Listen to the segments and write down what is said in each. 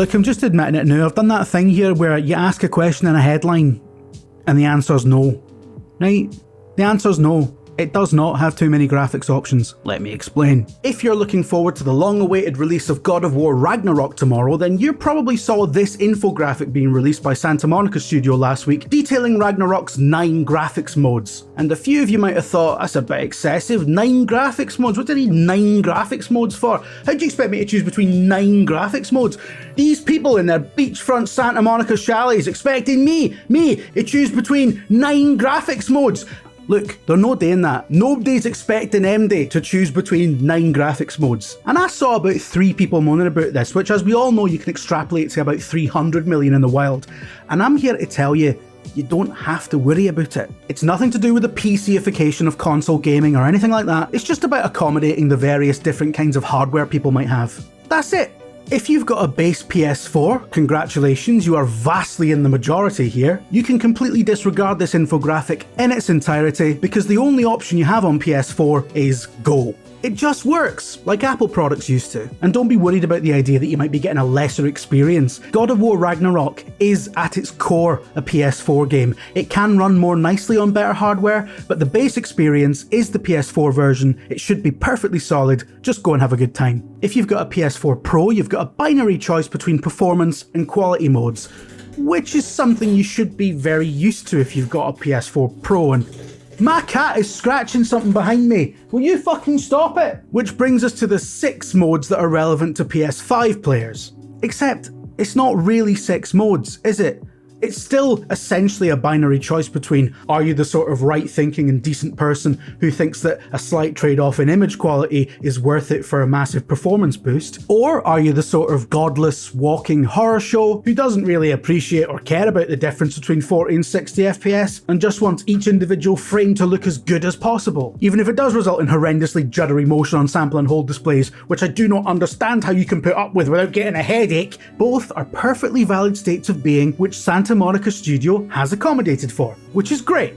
Look, I'm just admitting it now. I've done that thing here where you ask a question in a headline and the answer's no. Right? The answer's no. It does not have too many graphics options. Let me explain. If you're looking forward to the long-awaited release of God of War Ragnarok tomorrow, then you probably saw this infographic being released by Santa Monica Studio last week, detailing Ragnarok's 9 graphics modes. And a few of you might have thought, that's a bit excessive, 9 graphics modes? What do you need 9 graphics modes for? How do you expect me to choose between 9 graphics modes? These people in their beachfront Santa Monica chalets expecting me to choose between 9 graphics modes. Look, they're not doing that. Nobody's expecting MD to choose between 9 graphics modes. And I saw about 3 people moaning about this, which as we all know you can extrapolate to about 300 million in the wild. And I'm here to tell you, you don't have to worry about it. It's nothing to do with the PCification of console gaming or anything like that. It's just about accommodating the various different kinds of hardware people might have. That's it. If you've got a base PS4, congratulations, you are vastly in the majority here. You can completely disregard this infographic in its entirety because the only option you have on PS4 is Go. It just works, like Apple products used to. And don't be worried about the idea that you might be getting a lesser experience. God of War Ragnarok is at its core a PS4 game. It can run more nicely on better hardware, but the base experience is the PS4 version. It should be perfectly solid, just go and have a good time. If you've got a PS4 Pro, you've got a binary choice between performance and quality modes, which is something you should be very used to if you've got a PS4 Pro. And my cat is scratching something behind me. Will you fucking stop it? Which brings us to the 6 modes that are relevant to PS5 players. Except, it's not really 6 modes, is it? It's still essentially a binary choice between, are you the sort of right-thinking and decent person who thinks that a slight trade-off in image quality is worth it for a massive performance boost, or are you the sort of godless walking horror show who doesn't really appreciate or care about the difference between 40 and 60 FPS and just wants each individual frame to look as good as possible, even if it does result in horrendously juddery motion on sample and hold displays, which I do not understand how you can put up with without getting a headache. Both are perfectly valid states of being which Santa Monica Studio has accommodated for, which is great.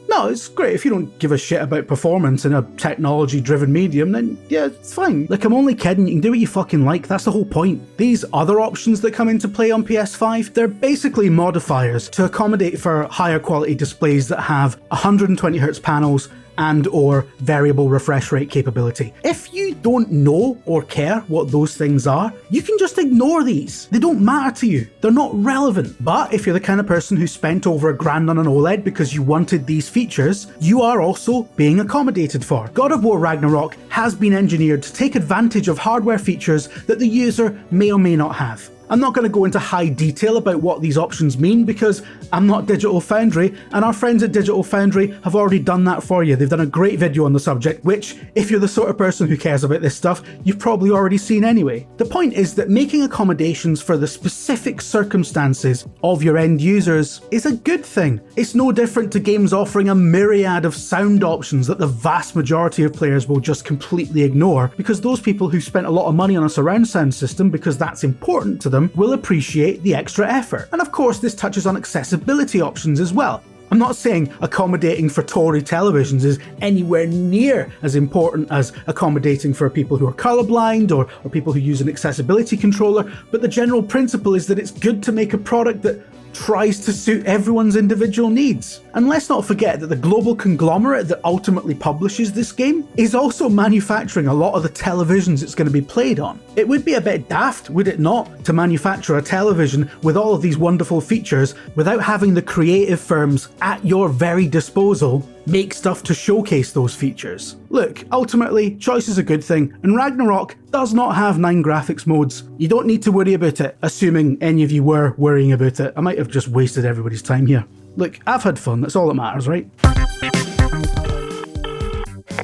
No, it's great. If you don't give a shit about performance in a technology-driven medium, then yeah, it's fine. Like, I'm only kidding. You can do what you fucking like. That's the whole point. These other options that come into play on PS5, they're basically modifiers to accommodate for higher quality displays that have 120Hz panels and or variable refresh rate capability. If you don't know or care what those things are, you can just ignore these. They don't matter to you. They're not relevant. But if you're the kind of person who spent over $1,000 on an OLED because you wanted these features, you are also being accommodated for. God of War Ragnarok has been engineered to take advantage of hardware features that the user may or may not have. I'm not going to go into high detail about what these options mean because I'm not Digital Foundry, and our friends at Digital Foundry have already done that for you. They've done a great video on the subject, which, if you're the sort of person who cares about this stuff, you've probably already seen anyway. The point is that making accommodations for the specific circumstances of your end users is a good thing. It's no different to games offering a myriad of sound options that the vast majority of players will just completely ignore, because those people who spent a lot of money on a surround sound system because that's important to them will appreciate the extra effort. And of course this touches on accessibility options as well. I'm not saying accommodating for Tory televisions is anywhere near as important as accommodating for people who are colourblind or people who use an accessibility controller, but the general principle is that it's good to make a product that tries to suit everyone's individual needs. And let's not forget that the global conglomerate that ultimately publishes this game is also manufacturing a lot of the televisions it's going to be played on. It would be a bit daft, would it not, to manufacture a television with all of these wonderful features without having the creative firms at your very disposal make stuff to showcase those features. Look, ultimately, choice is a good thing, and Ragnarok does not have 9 graphics modes. You don't need to worry about it, assuming any of you were worrying about it. I might have just wasted everybody's time here. Look, I've had fun, that's all that matters, right?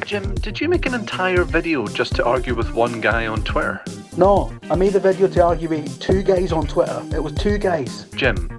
Jim, did you make an entire video just to argue with one guy on Twitter? No, I made a video to argue with 2 guys on Twitter. It was 2 guys. Jim,